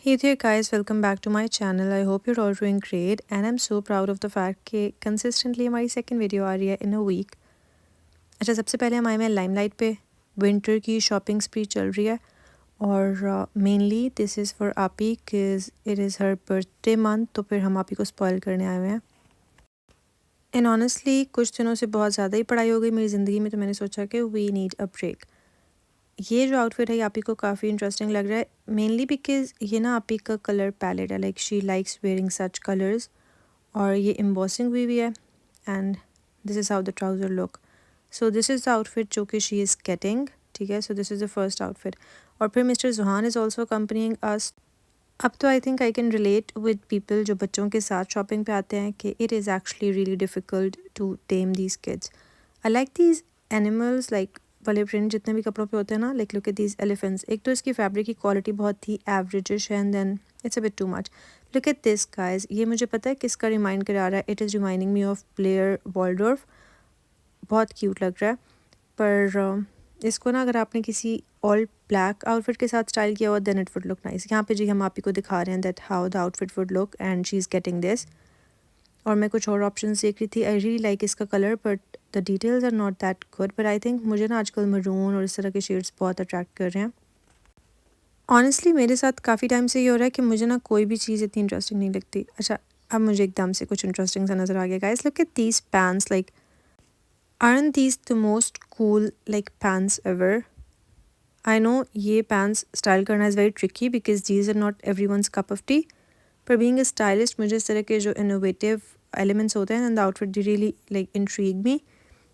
Hey there guys, welcome back to my channel. I hope you're all doing great and I'm so proud of the fact कि consistently हमारी second video आ रही है in a week. अच्छा, सबसे पहले हम आए हैं लाइमलाइट पे. विंटर की शॉपिंग स्प्री चल रही है और मेनली दिस इज़ फॉर आपी because it is her birthday month, तो फिर हम आपी को स्पॉइल करने आए हुए हैं. एंड ऑनेस्टली कुछ दिनों से बहुत ज़्यादा ही पढ़ाई हो गई मेरी ज़िंदगी में, तो मैंने सोचा कि वी नीड अ ब्रेक. ये जो आउटफिट है ये आपी को काफ़ी इंटरेस्टिंग लग रहा है, मेनली बिकॉज ये ना आपी का कलर पैलेट है, like she likes wearing such colours. और ये एम्बॉसिंग हुई है and this is how the trouser look. So this is the outfit जो कि शी इज़ गेटिंग. ठीक है, so this is the first outfit. और फिर Mr Juhan is also accompanying us. अब तो I think I can relate with people जो बच्चों के साथ शॉपिंग पे आते हैं कि it is actually really difficult to tame these kids. I like these animals, like वाले प्रिंट जितने भी कपड़ों पे होते हैं ना, like look at these elephants. एक तो इसकी फैब्रिक की क्वालिटी बहुत ही एवरेजिश है and then it's a bit too much. Look at this guys, ये मुझे पता है किसका रिमाइंड करा रहा है. It is reminding me of Blair Waldorf. बहुत क्यूट लग रहा है. पर इसको ना अगर आपने किसी ऑल ब्लैक आउटफिट के साथ स्टाइल किया हुआ then it would look nice. यहाँ पे जी हम आप ही को दिखा रहे हैं that how the outfit would look and she is getting this. और मैं कुछ और ऑप्शन देख रही थी. आई रियली लाइक इसका colour but the details are not that good. But I think मुझे ना आजकल मरून और इस तरह के शेड्स बहुत अट्रैक्ट कर रहे हैं. ऑनेस्टली मेरे साथ काफ़ी टाइम से ये हो रहा है कि मुझे ना कोई भी चीज़ इतनी इंटरेस्टिंग नहीं लगती. अच्छा, अब मुझे एकदम से कुछ इंटरेस्टिंग सा नज़र आ गया. Guys look at these pants, like aren't these the most cool like pants ever? I know ये pants स्टाइल करना is very tricky because these are not everyone's cup of tea. पर being a stylist मुझे इस तरह के जो innovative elements होते हैं and the outfit they really like intrigue me.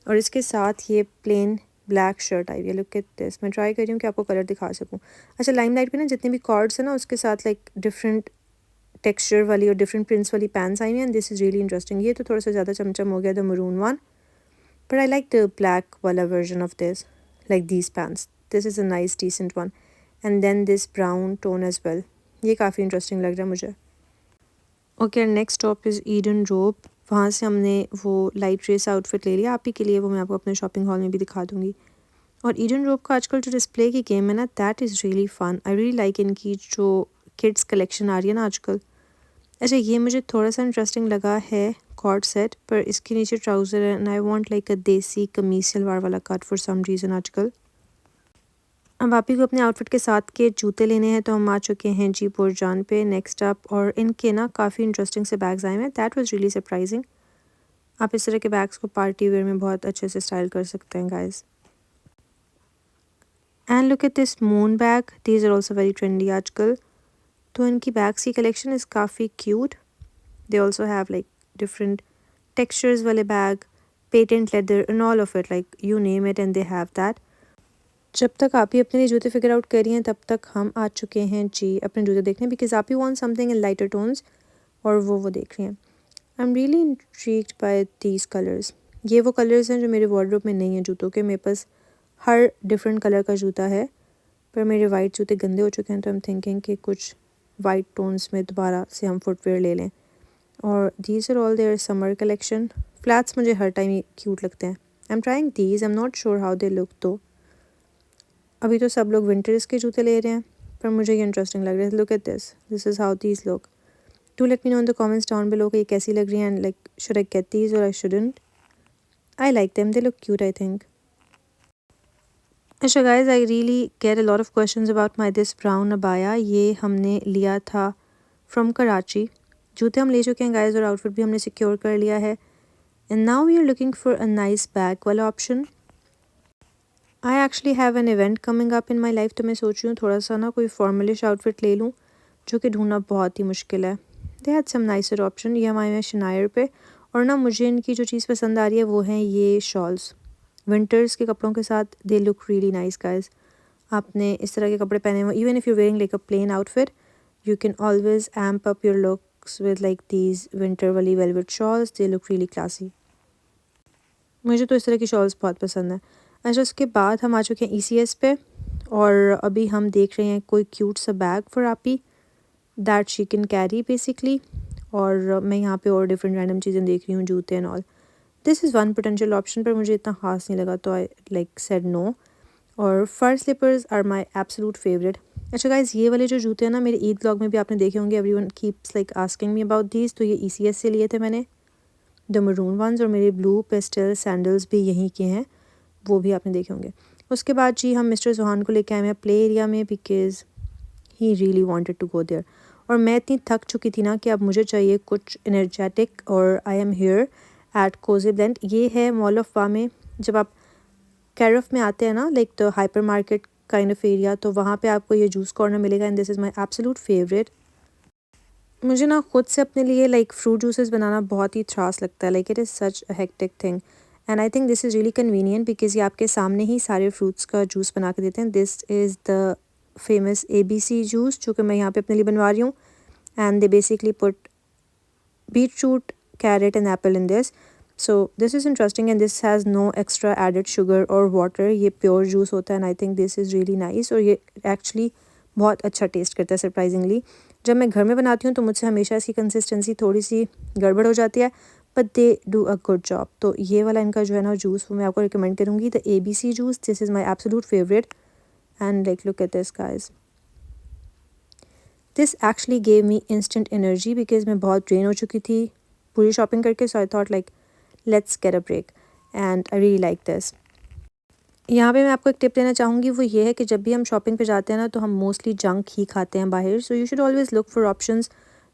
और इसके साथ ये plain ब्लैक शर्ट आई है. Look at this. मैं ट्राई कर रही हूँ कि आपको कलर दिखा सकूँ. अच्छा, लाइमलाइट पे ना जितने भी कॉर्ड्स हैं ना उसके साथ लाइक डिफरेंट टेक्सचर वाली और डिफरेंट प्रिंट्स वाली पैंट्स आई हैं and this is really interesting. ये तो थोड़ा सा ज़्यादा चमचम हो गया the maroon one. But I like the black wala version of this, like these pants. This is a nice decent one. And then this brown tone as well. ये काफ़ी interesting लग रहा है मुझे. Okay, next stop is Eden रोब. वहाँ से हमने वो लाइट रेस आउटफिट ले लिया आप ही के लिए. वो मैं आपको अपने शॉपिंग हॉल में भी दिखा दूँगी. और ईडन रोब का आजकल जो डिस्प्ले की गेम है ना, that is really fun. I really like इनकी जो किड्स कलेक्शन आ रही है ना आजकल. अच्छा, ये मुझे थोड़ा सा इंटरेस्टिंग लगा है कॉर्ड सेट, पर इसके नीचे ट्राउज़र है एंड आई वांट लाइक अ देसी कमीज सलवार वाला कट फॉर सम रीज़न आजकल. अब आप ही को अपने आउटफिट के साथ के जूते लेने हैं तो हम आ चुके हैं जी बुरजान पे नेक्स्ट अप. और इनके ना काफ़ी इंटरेस्टिंग से बैग्स आए हैं. That was really surprising. आप इस तरह के बैग्स को पार्टी वेयर में बहुत अच्छे से स्टाइल कर सकते हैं guys. And look at this moon bag. These are also very trendy आजकल. तो इनकी बैग्स की कलेक्शन इज़ काफ़ी cute. They also have like different textures वाले bag, patent leather and all of it, like you name it and they have that. जब तक आप ही अपने लिए जूते फिगर आउट कर रही हैं तब तक हम आ चुके हैं जी अपने जूते देखने, बिकॉज आप ही want something in lighter tones और वो देख रही हैं. I am really intrigued by these colours. ये वो कलर्स हैं जो मेरे वार्डरोब में नहीं है जूतों के. मेरे पास हर डिफरेंट कलर का जूता है, पर मेरे वाइट जूते गंदे हो चुके हैं तो आई एम थिंकिंग कि कुछ वाइट टोन्स में दोबारा से हम फुटवेयर ले लें. और these are all their summer collection. Flats मुझे हर टाइम क्यूट लगते हैं. I am trying these. I am not sure how they look. तो अभी तो सब लोग विंटर्स के जूते ले रहे हैं, पर मुझे ये इंटरेस्टिंग लग रहा है. Look at this. This is how these look. Do let me know in the comments down below कि ये कैसी लग रही हैं and like should I get these or I shouldn't. I like them. They look cute I think. अच्छा guys, I really get a lot of questions about my this brown अबाया. ये हमने लिया था फ्रॉम कराची. जूते हम ले चुके हैं गाइज और आउटफिट भी हमने सिक्योर कर लिया है. And now we are looking for a nice bag वाला option. I actually have an event coming up in my life, तो मैं सोच रही हूँ थोड़ा सा ना कोई फॉर्मलिश आउटफिट ले लूँ, जो कि ढूंढना बहुत ही मुश्किल है. They had some nicer option. ये हमारे यहाँ शनायर पे. और ना मुझे इनकी जो चीज़ पसंद आ रही है वो हैं ये शॉल्स. विंटर्स के कपड़ों के साथ they look really nice guys. आपने इस तरह के कपड़े पहने हुए, even if you wearing like a plain outfit, you can always amp up your looks with like these winter वाली velvet shawls. They look really classy. मुझे तो इस तरह की शॉल्स बहुत पसंद है. अच्छा, उसके बाद हम आ चुके हैं ECS पे और अभी हम देख रहे हैं कोई क्यूट सा बैग फॉर आपी that she can carry basically. और मैं यहाँ पे और डिफरेंट रैंडम चीज़ें देख रही हूँ, जूते and all. This is one potential option, पर मुझे इतना खास नहीं लगा तो आई लाइक सेड नो. और fur slippers are my absolute favourite. अच्छा गाइज, ये वाले जो जूते हैं ना, मेरे ईद ब्लॉग में भी आपने देखे होंगे, everyone keeps like asking me about these. तो ये ECS से लिए थे मैंने, द मरून वंस, और मेरे ब्लू पेस्टल सैंडल्स भी यहीं के हैं, वो भी आपने देखे होंगे। उसके बाद जी हम मिस्टर सुहान को लेके आए हैं प्ले एरिया में, because he really wanted to go there. और मैं इतनी थक चुकी थी ना कि अब मुझे चाहिए कुछ एनर्जेटिक, और I am here at Cozy Blend. ये है मॉल ऑफ वा में। जब आप कैरफ में आते हैं ना, like the hyper market kind of area, तो वहाँ पे आपको ये जूस कॉर्नर मिलेगा, and this is my absolute favourite. मुझे ना खुद से अपने लिए लाइक फ्रूट जूसेस बनाना बहुत ही त्रास लगता है, like it is such a hectic thing, and I think this is really convenient because ये आपके सामने ही सारे फ्रूट्स का जूस बना के देते हैं। This is the famous ABC juice, जो कि मैं यहाँ पे अपने लिए बनवा रही हूँ, and they basically put beetroot, carrot and apple in this. So this is interesting, and this has no extra added sugar or water. ये pure juice होता है, and I think this is really nice, और ये actually बहुत अच्छा test करता है surprisingly. जब मैं घर में बनाती हूँ तो मुझसे हमेशा इसकी कंसिस्टेंसी थोड़ी सी गड़बड़ हो जाती है, but they do a good job. तो ये वाला इनका जो है ना जूस, वो मैं आपको रिकमेंड करूँगी, the ABC juice. This is my absolute favourite, and like look at this guys, this actually gave me instant energy because मैं बहुत ड्रेन हो चुकी थी पूरी शॉपिंग करके। So I thought like let's get a break, and I really like this. यहाँ पे मैं आपको एक टिप देना चाहूँगी, वो ये है कि जब भी हम शॉपिंग पे जाते हैं ना, तो हम मोस्टली जंक ही खाते हैं बाहर। So you should always look for options,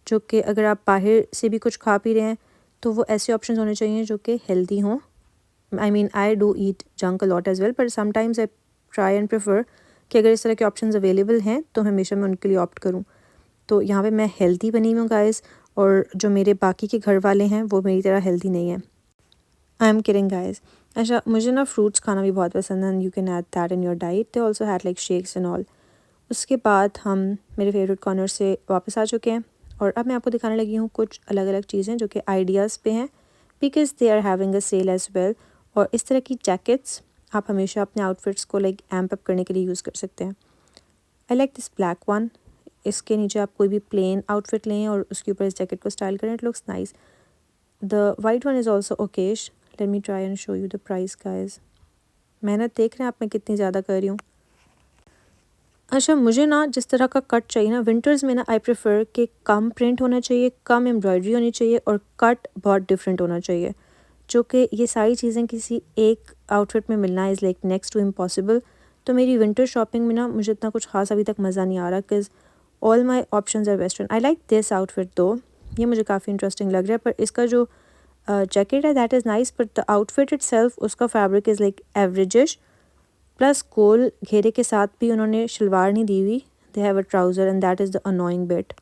जो कि अगर आप बाहर से भी कुछ खा पी रहे हैं तो वो ऐसे ऑप्शंस होने चाहिए जो कि हेल्दी हों। I mean I do eat junk a lot as well, but sometimes I try and prefer कि अगर इस तरह के ऑप्शंस अवेलेबल हैं तो हमेशा मैं उनके लिए ऑप्ट करूँ। तो यहाँ पे मैं हेल्दी बनी हुई हूँ गाइस, और जो मेरे बाकी के घर वाले हैं वो मेरी तरह हेल्दी नहीं है। I am kidding guys. अच्छा, मुझे ना फ्रूट्स खाना भी बहुत पसंद है, and you can add that in your diet. They also had like shakes and all. उसके बाद हम मेरे फेवरेट कॉर्नर से वापस आ चुके हैं, और अब मैं आपको दिखाने लगी हूँ कुछ अलग अलग चीज़ें जो कि आइडियाज़ पे हैं, because they are having a sale as well. और इस तरह की जैकेट्स आप हमेशा अपने आउटफिट्स को लाइक एम्प अप करने के लिए यूज़ कर सकते हैं। आई लाइक दिस ब्लैक वन। इसके नीचे आप कोई भी प्लेन आउटफिट लें और उसके ऊपर इस जैकेट को स्टाइल करें, it looks nice. The white one is also Okesh. Let me try and show you the price guys. मेहनत देख रहे हैं आप मैं कितनी ज़्यादा कर रही हूँ। अच्छा, मुझे ना जिस तरह का कट चाहिए ना विंटर्स में ना, आई प्रेफर कि कम प्रिंट होना चाहिए, कम एम्ब्रॉयडरी होनी चाहिए, और कट बहुत डिफरेंट होना चाहिए, जो कि ये सारी चीज़ें किसी एक आउटफिट में मिलना is like next to impossible. तो मेरी विंटर शॉपिंग में ना मुझे इतना कुछ खास अभी तक मज़ा नहीं आ रहा, because all my options are western. I like this outfit though, ये मुझे काफ़ी इंटरेस्टिंग लग रहा है, पर इसका जो जैकेट है that is nice, but the outfit itself, उसका fabric is like averageish, plus गोल घेरे के साथ भी उन्होंने शलवार नहीं दी हुई। They have a trouser, and that is the annoying bit.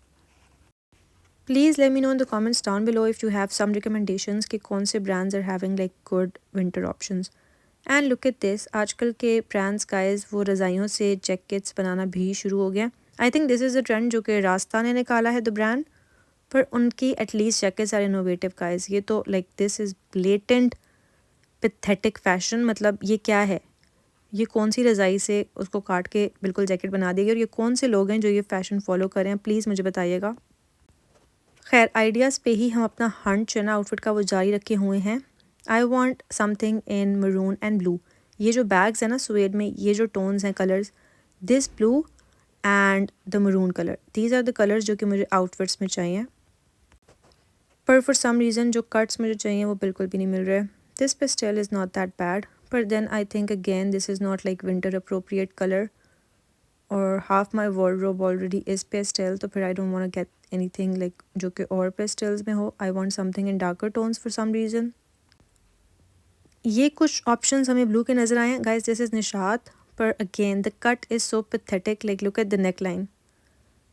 Please let me know in the comments down below if you have some recommendations कि कौन से brands are having like good winter options. And look at this, आजकल के brands guys वो रज़ाइयों से jackets बनाना भी शुरू हो गया। I think this is a trend जो कि रास्ता ने निकाला है द ब्रांड, पर उनकी at least jackets are innovative guys. ये तो like this is blatant pathetic fashion. मतलब ये क्या है, ये कौन सी रज़ाई से उसको काट के बिल्कुल जैकेट बना देगी, और ये कौन से लोग हैं जो ये फ़ैशन फॉलो कर रहे हैं, प्लीज़ मुझे बताइएगा। खैर, आइडियाज़ पे ही हम अपना हंट जो है ना आउटफिट का वो जारी रखे हुए हैं। I want something in maroon and blue. ये जो बैग्स हैं ना सुएड में, ये जो टोन्स हैं colours, this blue and the maroon colour, these are the colours जो कि मुझे आउटफिट्स में चाहिए। पर फॉर सम रीज़न जो कट्स मुझे चाहिए वो बिल्कुल भी नहीं मिल रहे। This pastel is not that bad, पर then I think again this is not like winter appropriate colour, और half my wardrobe already is pastel, तो फिर I don't want to get anything like जो कि और पेस्टल्स में हो। I want something in darker tones for some reason. ये कुछ ऑप्शंस हमें ब्लू के नज़र आए हैं गाइस, दिस इज़ निशात, पर again the cut is so pathetic, like look at the neck line,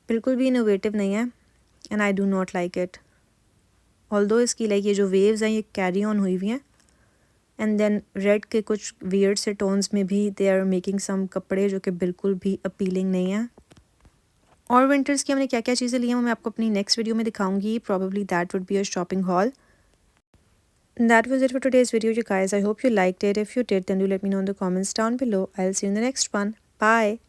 बिल्कुल भी इनोवेटिव नहीं है, and I do not like it. Although इसकी लाइक ये जो वेव्स हैं ये कैरी ऑन हुई हुई हैं, एंड देन रेड के कुछ वियर्ड से टोन्स में भी दे आर मेकिंग सम कपड़े जो कि बिल्कुल भी अपीलिंग नहीं है। और विंटर्स की हमने क्या क्या चीज़ें ली हैं वो मैं आपको अपनी नेक्स्ट वीडियो में दिखाऊंगी, probably that would be a shopping hall. That was it for today's video, you guys. I hope you liked it. If you did, then do let me know in the comments down below. I'll see you in the next one. Bye.